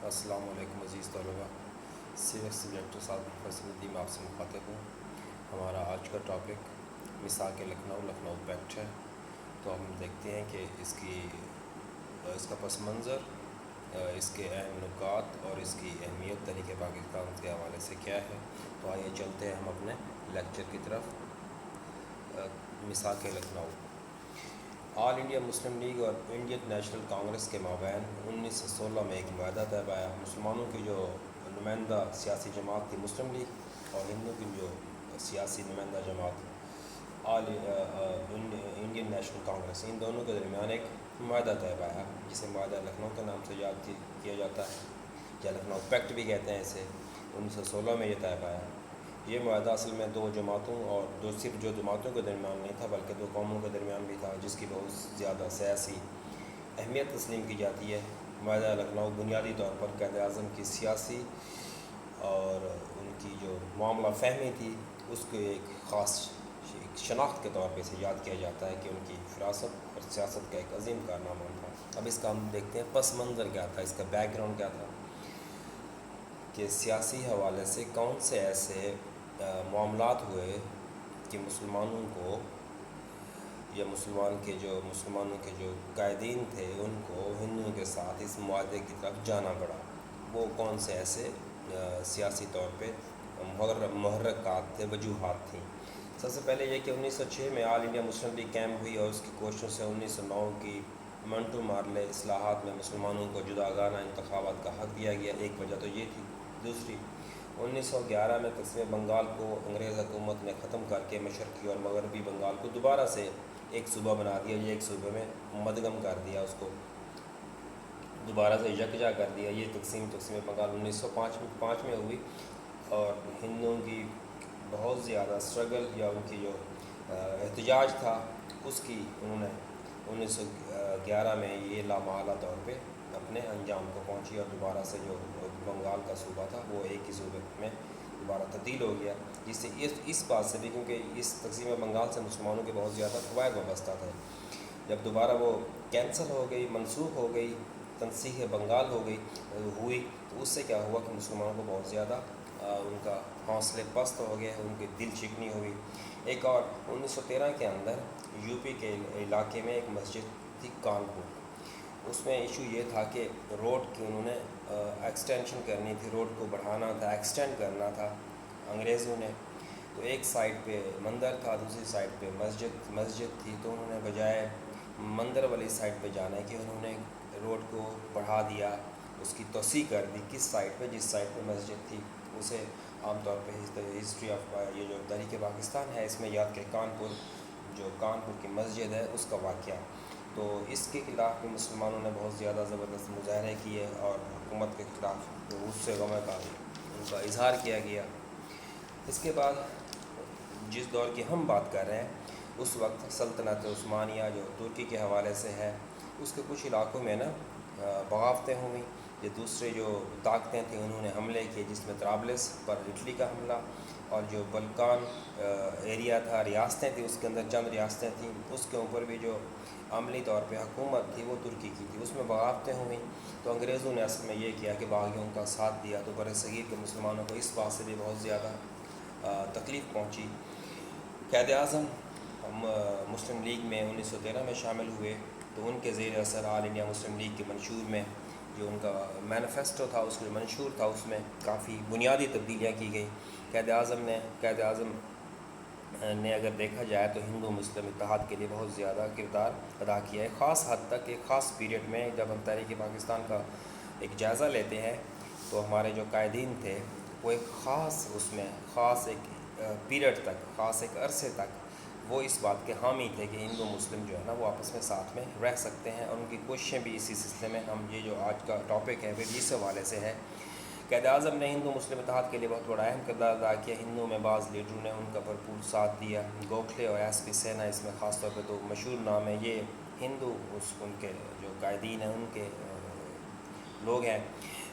السلام علیکم عزیز طلباء، سیوک سبجیکٹ ساتھ پروفیسر ندیم آپ سے مخاطب ہوں۔ ہمارا آج کا ٹاپک مثاق لکھنؤ پیکٹ ہے۔ تو ہم دیکھتے ہیں کہ اس کا پس منظر، اس کے اہم نکات اور اس کی اہمیت تحریک پاکستان کے حوالے سے کیا ہے۔ تو آئیے چلتے ہیں ہم اپنے لیکچر کی طرف۔ مثاق لکھنؤ آل انڈیا مسلم لیگ اور انڈین نیشنل کانگریس کے مابین 1916 میں ایک معاہدہ طے پایا۔ مسلمانوں کی جو نمائندہ سیاسی جماعت تھی مسلم لیگ، اور ہندو کی جو سیاسی نمائندہ جماعت انڈین نیشنل کانگریس، ان دونوں کے درمیان ایک معاہدہ طے پایا جسے معاہدہ لکھنؤ کے نام سے یاد کیا جاتا ہے، یا لکھنؤ پیکٹ بھی کہتے ہیں اسے۔ 1916 میں یہ طے پایا۔ یہ معاہدہ اصل میں دو جماعتوں اور صرف جو جماعتوں کے درمیان نہیں تھا بلکہ دو قوموں کے درمیان بھی تھا، جس کی بہت زیادہ سیاسی اہمیت تسلیم کی جاتی ہے۔ معاہدہ لکھنؤ بنیادی طور پر قائد اعظم کی سیاسی اور ان کی جو معاملہ فہمی تھی اس کو ایک خاص شناخت کے طور پہ اسے یاد کیا جاتا ہے کہ ان کی فراست اور سیاست کا ایک عظیم کارنامہ تھا۔ اب اس کا ہم دیکھتے ہیں پس منظر کیا تھا، اس کا بیک گراؤنڈ کیا تھا، کہ سیاسی حوالے سے کون سے ایسے معاملات ہوئے کہ مسلمانوں کو یا مسلمانوں کے جو قائدین تھے ان کو ہندوؤں کے ساتھ اس معاہدے کی طرف جانا پڑا۔ وہ کون سے ایسے سیاسی طور پہ محرکات تھے، وجوہات تھیں۔ سب سے پہلے یہ کہ 1906 میں آل انڈیا مسلم لیگ قائم ہوئی اور اس کی کوششوں سے 1909 کی منٹو مارلے اصلاحات میں مسلمانوں کو جداگانہ انتخابات کا حق دیا گیا۔ ایک وجہ تو یہ تھی۔ دوسری، 1911 میں تقسیم بنگال کو انگریز حکومت نے ختم کر کے مشرقی اور مغربی بنگال کو دوبارہ سے ایک صوبہ بنا دیا، یہ ایک صوبے میں مدغم کر دیا، اس کو دوبارہ سے یکجا کر دیا۔ یہ تقسیم بنگال 1905 میں ہوئی، اور ہندوؤں کی بہت زیادہ اسٹرگل یا ان کی جو احتجاج تھا اس کی انہوں نے 1911 میں یہ لامحالہ طور پہ اپنے انجام کو پہنچی، اور دوبارہ سے جو بنگال کا صوبہ تھا وہ ایک ہی صوبے میں دوبارہ تبدیل ہو گیا، جس سے اس بات سے بھی، کیونکہ اس تقسیم بنگال سے مسلمانوں کے بہت زیادہ فوائد وابستہ تھے۔ جب دوبارہ وہ کینسل ہو گئی، منسوخ ہو گئی، تنسیخ بنگال ہوئی، تو اس سے کیا ہوا کہ مسلمانوں کو بہت زیادہ ان کا حوصلے پست ہو گئے، ان کی دل شکنی ہوئی۔ ایک اور 1913 کے اندر یو پی کے علاقے میں ایک مسجد تھی کانپور، اس میں ایشو یہ تھا کہ روڈ کی انہوں نے ایکسٹینشن کرنی تھی، روڈ کو بڑھانا تھا، ایکسٹینڈ کرنا تھا انگریزوں نے۔ تو ایک سائڈ پہ مندر تھا، دوسری سائڈ پہ مسجد تھی، تو انہوں نے بجائے مندر والی سائڈ پہ جانے کے انہوں نے روڈ کو بڑھا دیا، اس کی توسیع کر دی۔ کس سائڈ پہ؟ جس سائڈ پہ مسجد تھی۔ اسے عام طور پہ ہسٹری آف یہ جو تحریک پاکستان ہے اس میں یاد کہ کانپور کی مسجد ہے اس کا واقعہ۔ تو اس کے خلاف بھی مسلمانوں نے بہت زیادہ زبردست مظاہرے کیے اور حکومت کے خلاف غصے غمے کا ان کا اظہار کیا گیا۔ اس کے بعد جس دور کی ہم بات کر رہے ہیں اس وقت سلطنت عثمانیہ جو ترکی کے حوالے سے ہے، اس کے کچھ علاقوں میں بغاوتیں ہوئیں۔ یہ دوسرے جو طاقتیں تھیں انہوں نے حملے کیے، جس میں طرابلس پر اٹلی کا حملہ، اور جو بلکان ایریا تھا، ریاستیں تھیں، اس کے اندر چند ریاستیں تھیں، اس کے اوپر بھی جو عملی طور پہ حکومت تھی وہ ترکی کی تھی، اس میں بغاوتیں ہوئیں۔ تو انگریزوں نے اصل میں یہ کیا کہ باغیوں کا ساتھ دیا، تو بر صغیر کے مسلمانوں کو اس بات سے بھی بہت زیادہ تکلیف پہنچی۔ قائد اعظم مسلم لیگ میں 1913 میں شامل ہوئے، تو ان کے زیر اثر آل انڈیا مسلم لیگ کے منشور میں جو ان کا مینیفیسٹو تھا، اس میں منشور تھا، اس میں کافی بنیادی تبدیلیاں کی گئیں۔ قائد اعظم نے اگر دیکھا جائے تو ہندو مسلم اتحاد کے لیے بہت زیادہ کردار ادا کیا ہے۔ خاص حد تک ایک خاص پیریڈ میں جب ہم تحریک پاکستان کا ایک جائزہ لیتے ہیں تو ہمارے جو قائدین تھے وہ ایک خاص ایک پیریڈ تک، خاص ایک عرصے تک وہ اس بات کے حامی تھے کہ ہندو مسلم جو ہے نا وہ آپس میں ساتھ میں رہ سکتے ہیں، اور ان کی کوششیں بھی اسی سلسلے میں ہم یہ جو آج کا ٹاپک ہے وہ اس حوالے سے ہے۔ قائد اعظم نے ہندو مسلم اتحاد کے لیے بہت بڑا اہم کردار ادا کیا۔ ہندوؤں میں بعض لیڈروں نے ان کا بھرپور ساتھ دیا، گوکھلے اور ایس پی سینا اس میں خاص طور پہ تو مشہور نام ہے۔ یہ ان کے جو قائدین ہیں ان کے لوگ ہیں۔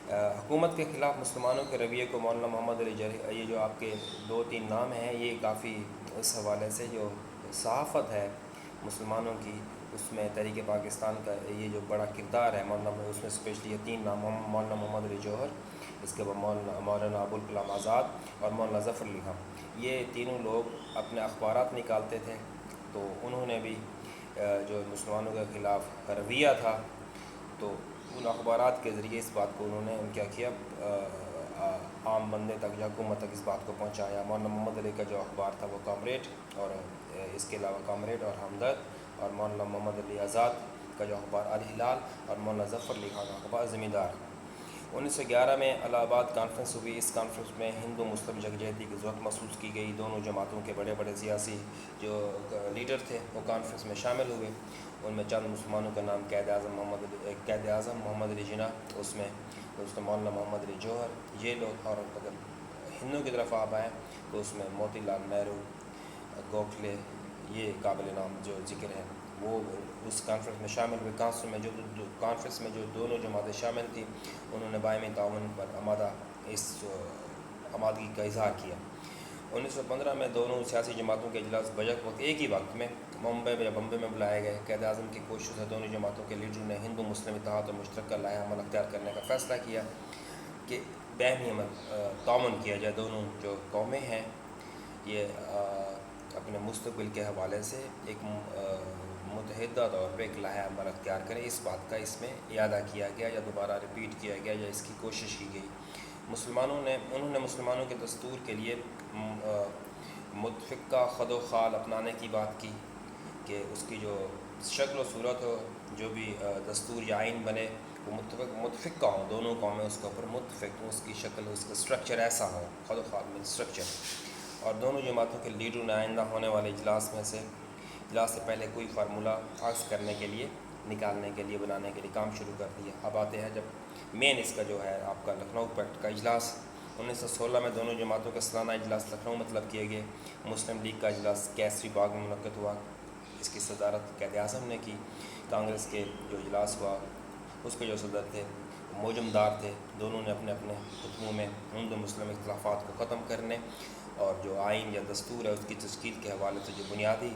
حکومت کے خلاف مسلمانوں کے رویے کو مولانا محمد علی جرح، یہ جو آپ کے 2-3 نام ہیں، یہ کافی اس حوالے سے جو صحافت ہے مسلمانوں کی اس میں تحریک پاکستان کا یہ جو بڑا کردار ہے مولانا، اس میں اسپیشلی یہ 3 نام مولانا محمد علی جوہر، اس کے بعد مولانا ابوالکلام آزاد اور مولانا ظفر علی خان، یہ تینوں لوگ اپنے اخبارات نکالتے تھے. تو انہوں نے بھی جو مسلمانوں کے خلاف رویہ تھا، تو ان اخبارات کے ذریعے اس بات کو انہوں نے کیا کیا، عام بندے تک یا حکومت تک اس بات کو پہنچایا. مولانا محمد علی کا جو اخبار تھا وہ کامریڈ، اور اس کے علاوہ کامریڈ اور ہمدرد، اور مولانا محمد علی آزاد کا جو اخبار الہلال، اور مولانا ظفر علی خان کا اخبار زمیندار. 1911 میں الہ آباد کانفرنس ہوئی. اس کانفرنس میں ہندو مسلم یکجہتی کی ضرورت محسوس کی گئی. دونوں جماعتوں کے بڑے بڑے سیاسی جو لیڈر تھے وہ کانفرنس میں شامل ہوئے. ان میں چند مسلمانوں کا نام قائد اعظم محمد علی جناح، اس میں مولانا محمد علی جوہر، یہ لوگ. اور اگر ہندوؤں کی طرف آپ آئیں تو اس میں موتی لال نہرو، گوکھلے، یہ قابل نام جو ذکر ہیں وہ اس کانفرنس میں شامل ہوئے. کانفرنس میں جو دونوں جماعتیں شامل تھیں انہوں نے باہمی تعاون پر آمادگی کا اظہار کیا. 1915 میں دونوں سیاسی جماعتوں کے اجلاس بیک وقت ایک ہی وقت میں بمبے میں بلائے گئے. قائد اعظم کی کوشش سے دونوں جماعتوں کے لیڈروں نے ہندو مسلم اتحاد اور مشترکہ لائحہ عمل اختیار کرنے کا فیصلہ کیا کہ باہمی تعاون کیا جائے. دونوں جو قومیں ہیں یہ اپنے مستقبل کے حوالے سے ایک متحدہ طور پہ ایک لائحہ عمل اختیار کریں. اس بات کا اس میں اعادہ کیا گیا یا دوبارہ ریپیٹ کیا گیا یا اس کی کوشش کی گئی. انہوں نے مسلمانوں کے دستور کے لیے متفقہ خد و خال اپنانے کی بات کی کہ اس کی جو شکل و صورت ہو، جو بھی دستور یا آئین بنے وہ متفقہ ہوں، دونوں قومیں اس کے اوپر متفق ہوں، اس کی شکل، اس کا اسٹرکچر ایسا ہو. خد و خال میں اسٹرکچر. اور دونوں جماعتوں کے لیڈروں نے آئندہ ہونے والے اجلاس سے پہلے کوئی فارمولہ عکس کرنے کے لیے، نکالنے کے لیے، بنانے کے لیے کام شروع کر دیا. اب آتے ہیں جب مین اس کا جو ہے آپ کا لکھنؤ پیکٹ کا اجلاس. 1916 میں دونوں جماعتوں کا سالانہ اجلاس لکھنؤ مطلب کیے گئے. مسلم لیگ کا اجلاس کیسری باغ میں منعقد ہوا. اس کی صدارت قائد اعظم نے کی. کانگریس کے جو اجلاس ہوا اس کے جو صدر تھے موجمدار تھے. دونوں نے اپنے اپنے خطبوں میں ہندو مسلم اختلافات کو ختم کرنے اور جو آئین یا دستور ہے اس کی تشکیل کے حوالے سے جو بنیادی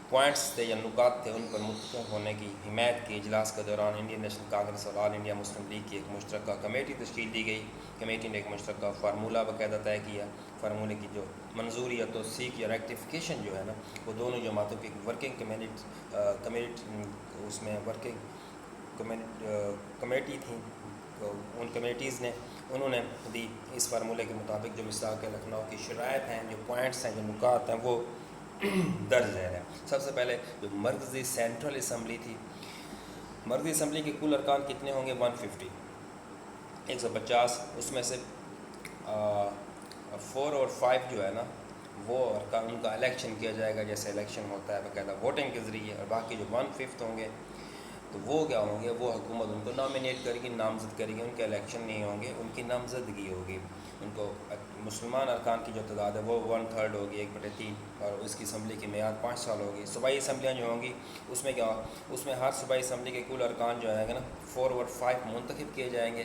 پوائنٹس تھے یا نکات تھے ان پر متفق ہونے کی حمایت کی. اجلاس کے دوران انڈین نیشنل کانگریس اور آل انڈیا مسلم لیگ کی ایک مشترکہ کمیٹی تشکیل دی گئی. کمیٹی نے ایک مشترکہ فارمولہ باقاعدہ طے کیا. فارمولے کی جو منظوری یا توثیق یا ریکٹیفیکیشن جو ہے نا وہ دونوں جماعتوں کی ورکنگ اس میں ورکنگ کمیٹی تھیں. ان کمیٹیز نے انہوں نے دی. اس فارمولے کے مطابق جو مصداق لکھنؤ کی شرائط ہیں، جو پوائنٹس ہیں، جو نکات ہیں وہ درج ہے. سب سے پہلے جو مرکزی سینٹرل اسمبلی تھی، مرکزی اسمبلی کے کل ارکان کتنے ہوں گے؟ 150. اس میں سے 4 اور 5 جو ہے نا وہ ارکان ان کا الیکشن کیا جائے گا، جیسے الیکشن ہوتا ہے باقاعدہ ووٹنگ کے ذریعے. اور باقی جو 1/5 ہوں گے تو وہ کیا ہوں گے، وہ حکومت ان کو نامینیٹ کرے گی، نامزد کرے گی. ان کے الیکشن نہیں ہوں گے، ان کی نامزدگی ہوگی. ان کو مسلمان ارکان کی جو تعداد ہے وہ 1/3 ہوگی، 1/3. اور اس کی اسمبلی کی میعاد 5 سال ہوگی. صوبائی اسمبلیاں جو ہوں گی اس میں کیا، اس میں ہر صوبائی اسمبلی کے کل ارکان جو ہے نا 4 اور 5 منتخب کیے جائیں گے،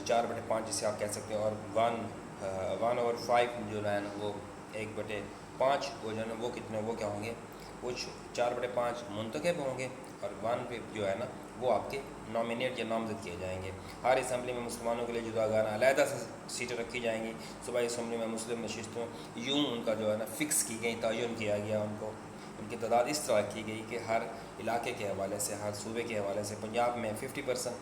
4/5 جسے آپ کہہ سکتے ہیں. اور 1 اور 5 جو ہے نا وہ 1/5 وہ جو ہے نا وہ کتنے، وہ کیا ہوں گے، کچھ 4/5 منتخب ہوں گے اور 1/5 جو ہے نا وہ آپ کے نامینیٹ یا نامزد کیے جائیں گے. ہر اسمبلی میں مسلمانوں کے لیے جداگانہ علیحدہ سے سیٹیں رکھی جائیں گی. صوبائی اسمبلی میں مسلم نشستوں یوں ان کا جو ہے نا فکس کی گئی، تعین کیا گیا ان کو. ان کی تعداد اس طرح کی گئی کہ ہر علاقے کے حوالے سے، ہر صوبے کے حوالے سے، پنجاب میں 50%،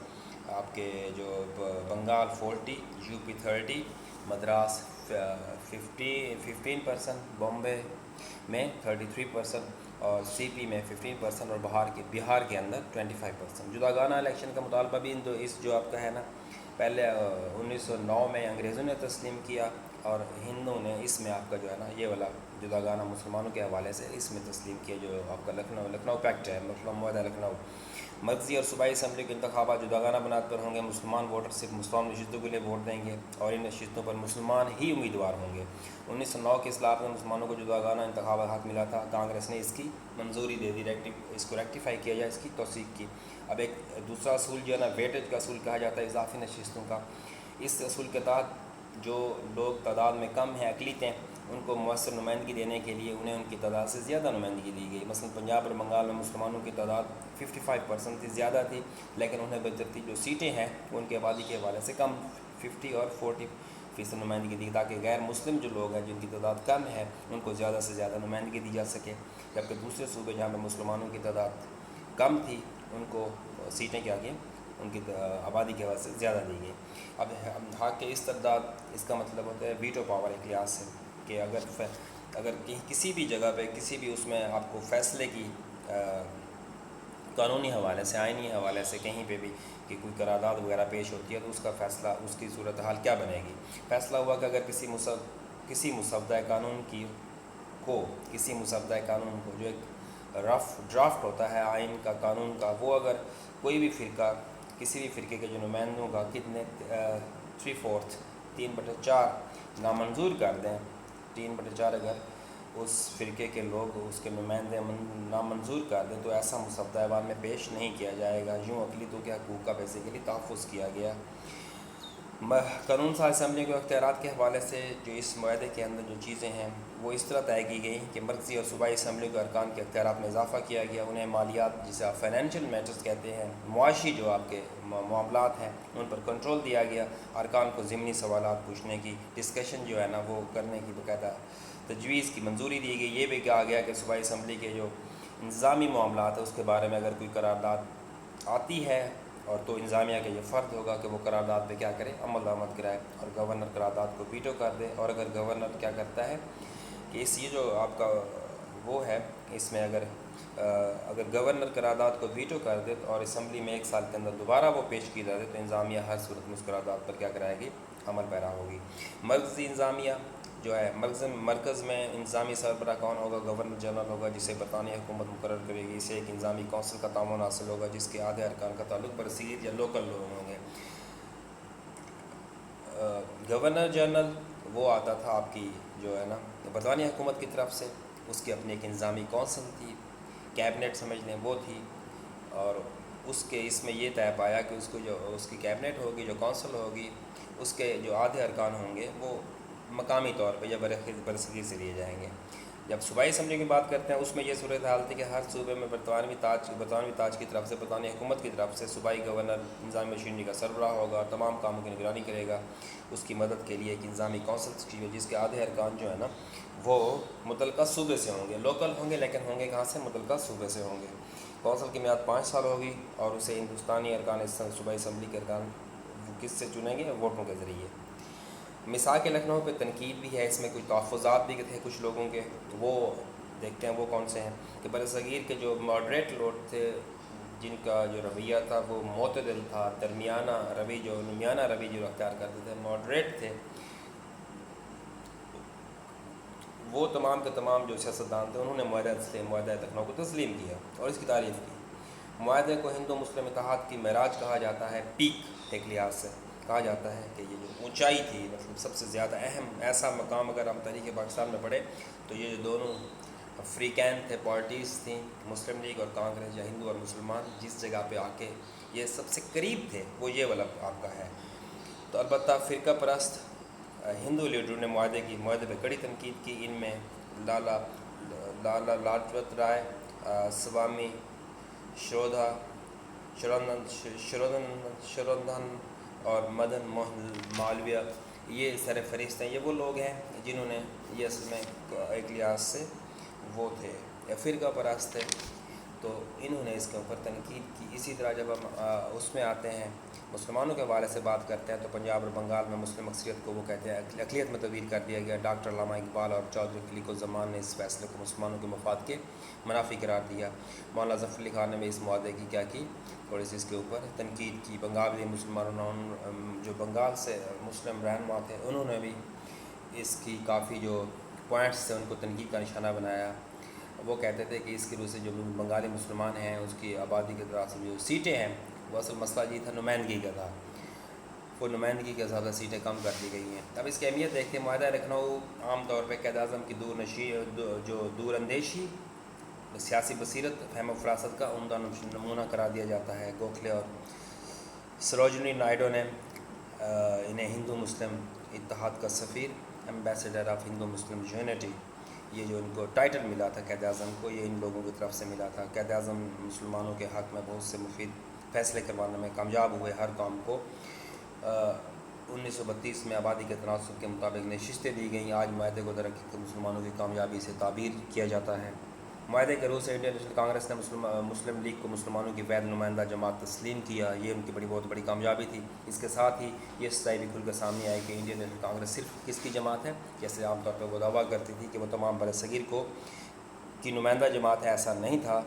آپ کے جو بنگال 40، یو پی 30، مدراس 15%، بامبے میں 33%، اور سی پی میں 15%، اور بہار کے اندر 25%. جداگانہ الیکشن کا مطالبہ بھی اس جو آپ کا ہے نا پہلے 1909 میں انگریزوں نے تسلیم کیا اور ہندوؤں نے اس میں آپ کا جو ہے نا یہ والا جداگانہ مسلمانوں کے حوالے سے اس میں تسلیم کیا جو آپ کا لکھنؤ پیکٹ ہے، مسلم معاہدہ لکھنؤ. مرکزی اور صوبائی اسمبلی کے انتخابات جداگانہ بنیاد پر ہوں گے. مسلمان ووٹر صرف مسلمان نشستوں کے لیے ووٹ دیں گے اور ان نشستوں پر مسلمان ہی امیدوار ہوں گے. 1909 کے اصلاحات میں مسلمانوں کو جداگانہ انتخابات حق ملا تھا. کانگریس نے اس کی منظوری دے دی، اس کو ریکٹیفائی کیا جائے، اس کی توثیق کی. اب ایک دوسرا اصول جو ہے نا ویٹیج کا اصول کہا جاتا ہے، اضافی نشستوں کا. اس اصول کے تحت جو لوگ تعداد میں کم ہیں اقلیتیں ان کو مؤثر نمائندگی دینے کے لیے انہیں ان کی تعداد سے زیادہ نمائندگی دی گئی. مثلا پنجاب اور بنگال میں مسلمانوں کی تعداد 55% تھی، زیادہ تھی، لیکن انہیں بالترتیب جو سیٹیں ہیں وہ ان کی آبادی کے حوالے سے کم 50 اور 40% نمائندگی دی، تاکہ غیر مسلم جو لوگ ہیں جن کی تعداد کم ہے ان کو زیادہ سے زیادہ نمائندگی دی جا سکے. جبکہ دوسرے صوبے جہاں پہ مسلمانوں کی تعداد کم تھی ان کو سیٹیں کیا گئیں ان کی آبادی کے حوالے سے زیادہ دی گئی. اب حق کے استرداد اس کا مطلب ہوتا ہے ویٹو پاور ایک لحاظ سے، کہ اگر کسی بھی جگہ پہ کسی بھی اس میں آپ کو فیصلے کی قانونی حوالے سے آئینی حوالے سے کہیں پہ بھی کہ کوئی قرارداد وغیرہ پیش ہوتی ہے تو اس کا فیصلہ اس کی صورتحال کیا بنے گی. فیصلہ ہوا کہ اگر کسی مسودہ قانون جو ایک رف ڈرافٹ ہوتا ہے آئین کا قانون کا، وہ اگر کوئی بھی فرقہ کسی بھی فرقے کے جو نمائندوں کا کتنے 3/4 نامنظور کر دیں، 3/4 اگر اس فرقے کے لوگ اس کے نمائندے نامنظور کر دیں تو ایسا مسودہ ایوان میں پیش نہیں کیا جائے گا. یوں اقلیتوں کے حقوق کا بیسیکلی تحفظ کیا گیا. قانون ساز اسمبلی کے اختیارات کے حوالے سے جو اس معاہدے کے اندر جو چیزیں ہیں وہ اس طرح طے کی گئی کہ مرکزی اور صوبائی اسمبلی کے ارکان کے اختیارات میں اضافہ کیا گیا. انہیں مالیات جسے آپ فائنینشیل میٹرز کہتے ہیں، معاشی جو آپ کے معاملات ہیں ان پر کنٹرول دیا گیا. ارکان کو ضمنی سوالات پوچھنے کی ڈسکشن جو ہے نا وہ کرنے کی باقاعدہ تجویز کی منظوری دی گئی. یہ بھی کہا گیا کہ صوبائی اسمبلی کے جو انتظامی معاملات ہیں اس کے بارے میں اگر کوئی قرارداد آتی ہے اور تو انتظامیہ کا یہ فرض ہوگا کہ وہ قرارداد پہ کیا کرے، عمل درآمد کرائے، اور گورنر قرارداد کو ویٹو کر دے. اور اگر گورنر کیا کرتا ہے کہ یہ جو آپ کا وہ ہے اس میں اگر گورنر قرارداد کو ویٹو کر دے اور اسمبلی میں 1 سال کے اندر دوبارہ وہ پیش کی جائے تو انتظامیہ ہر صورت میں اس قرارداد پر کیا کرائے گی، عمل پیرا ہوگی. مرکزی انتظامیہ جو ہے مرکز میں انتظامی سربراہ کون ہوگا، گورنر جنرل ہوگا جسے برطانیہ حکومت مقرر کرے گی. اسے ایک انتظامی کونسل کا تعاون حاصل ہوگا جس کے آدھے ارکان کا تعلق برصغیر یا لوکل لوگ ہوں گے. گورنر جنرل وہ آتا تھا آپ کی جو ہے نا برطانیہ حکومت کی طرف سے، اس کی اپنی ایک انتظامی کونسل تھی، کیبنٹ سمجھ لیں وہ تھی، اور اس میں یہ طے پایا کہ اس کی کیبنٹ ہوگی، جو کونسل ہوگی، اس کے جو آدھے ارکان ہوں گے وہ مقامی طور پہ یا برصغیر سے لیے جائیں گے. جب صوبائی اسمبلی کی بات کرتے ہیں اس میں یہ صورتحال تھی کہ ہر صوبے میں برطانوی تاج کی طرف سے، برطانوی حکومت کی طرف سے صوبائی گورنر انتظامی مشینری کا سربراہ ہوگا، تمام کاموں کی نگرانی کرے گا. اس کی مدد کے لیے ایک انتظامی کونسل کی جس کے آدھے ارکان جو ہے نا وہ متعلقہ صوبے سے ہوں گے، لوکل ہوں گے لیکن ہوں گے کہاں سے، متعلقہ صوبے سے ہوں گے. کونسل کی میعاد 5 سال ہوگی اور اسے ہندوستانی ارکان صوبائی اسمبلی کے ارکان کس سے چنیں گے، ووٹوں کے ذریعے. مساق لکھنؤ پہ تنقید بھی ہے، اس میں کچھ تحفظات بھی تھے کچھ لوگوں کے، وہ دیکھتے ہیں وہ کون سے ہیں. کہ برصغیر کے جو ماڈریٹ لوگ تھے جن کا جو رویہ تھا وہ معتدل تھا، درمیانہ روی جو اختیار کرتے تھے، ماڈریٹ تھے، وہ تمام کے تمام جو سیاستدان تھے انہوں نے معاہدہ لکھنؤ کو تسلیم کیا اور اس کی تعریف کی. معاہدے کو ہندو مسلم اتحاد کی معراج کہا جاتا ہے. پیک ایک لحاظ سے کہا جاتا ہے کہ یہ جو اونچائی تھی، مطلب سب سے زیادہ اہم ایسا مقام اگر ہم تاریخ پاکستان میں پڑھے تو یہ جو دونوں فریقین تھے، پارٹیز تھیں، مسلم لیگ اور کانگریس یا ہندو اور مسلمان، جس جگہ پہ آ کے یہ سب سے قریب تھے وہ یہ والا آپ کا ہے. تو البتہ فرقہ پرست ہندو لیڈروں نے معاہدے پہ کڑی تنقید کی. ان میں لالا لاجپت رائے، سوامی شرودھن اور مدن موہن مالویہ یہ سر فہرست ہیں. یہ وہ لوگ ہیں جنہوں نے یہ اصل میں ایک لحاظ سے وہ تھے یا فرقہ پرست تھے، تو انہوں نے اس کے اوپر تنقید کی. اسی طرح جب ہم اس میں آتے ہیں مسلمانوں کے حوالے سے بات کرتے ہیں تو پنجاب اور بنگال میں مسلم اکثریت کو وہ کہتے ہیں اقلیت میں تبدیل کر دیا گیا. ڈاکٹر علامہ اقبال اور چودھری خلیق الزمان نے اس فیصلے کو مسلمانوں کے مفاد کے منافی قرار دیا. مولانا ظفر علی خان نے بھی اس معاہدے کی کیا کی، تھوڑی سی اس کے اوپر تنقید کی. بنگالی مسلمانوں جو بنگال سے مسلم رہنما تھے انہوں نے بھی اس کی کافی جو پوائنٹس سے ان کو تنقید کا نشانہ بنایا. وہ کہتے تھے کہ اس کی وجہ سے جو بنگالی مسلمان ہیں اس کی آبادی کے طرح سے جو سیٹیں ہیں وہ اصل مسئلہ یہ تھا نمائندگی کا تھا، وہ نمائندگی کے زیادہ سیٹیں کم کر دی گئی ہیں. اب اس کی اہمیت دیکھتے ہیں. معاہدہ لکھنؤ عام طور پہ قائد اعظم کی دور اندیشی، سیاسی بصیرت، فہم و فراست کا عمدہ نمونہ قرار دیا جاتا ہے. گوکھلے اور سروجنی نائیڈو نے انہیں ہندو مسلم اتحاد کا سفیر، ambassador of Hindu Muslim unity, یہ جو ان کو ٹائٹل ملا تھا قائد اعظم کو، یہ ان لوگوں کی طرف سے ملا تھا۔ قائد اعظم مسلمانوں کے حق میں بہت سے مفید فیصلے کروانے میں کامیاب ہوئے۔ ہر قوم کو 1932 میں آبادی کے تناسب کے مطابق نشستیں دی گئیں۔ آج معاہدے کو درحقیقت مسلمانوں کی کامیابی سے تعبیر کیا جاتا ہے۔ معاہدے کے روح سے انڈین نیشنل کانگریس نے مسلم لیگ کو مسلمانوں کی وحید نمائندہ جماعت تسلیم کیا۔ یہ ان کی بہت بڑی کامیابی تھی۔ اس کے ساتھ ہی یہ سچائی بھی کھل کر سامنے آئی کہ انڈین نیشنل کانگریس صرف کس کی جماعت ہے، جیسے عام طور پہ وہ دعویٰ کرتی تھی کہ وہ تمام بر صغیر کی نمائندہ جماعت ہے، ایسا نہیں تھا،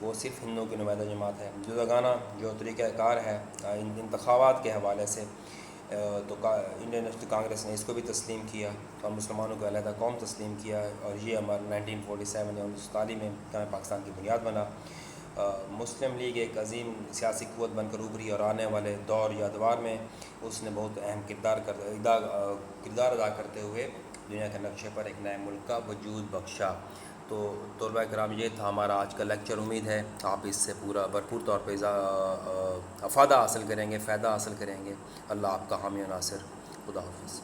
وہ صرف ہندوؤں کی نمائندہ جماعت ہے۔ جداگانہ جو طریقہ کار ہے انتخابات کے حوالے سے، تو انڈین نیشنل کانگریس نے اس کو بھی تسلیم کیا اور مسلمانوں کو علیحدہ قوم تسلیم کیا، اور یہ ہمارا 1947 یا 1947 میں پاکستان کی بنیاد بنا۔ مسلم لیگ ایک عظیم سیاسی قوت بن کر ابھری اور آنے والے دور یا ادوار میں اس نے بہت اہم کردار ادا کرتے ہوئے دنیا کے نقشے پر ایک نئے ملک کا وجود بخشا۔ تو طلباء کرام، یہ تھا ہمارا آج کا لیکچر۔ امید ہے آپ اس سے پورا بھرپور طور پہ افادہ حاصل کریں گے، فائدہ حاصل کریں گے۔ اللہ آپ کا حامی و ناصر۔ خدا حافظ۔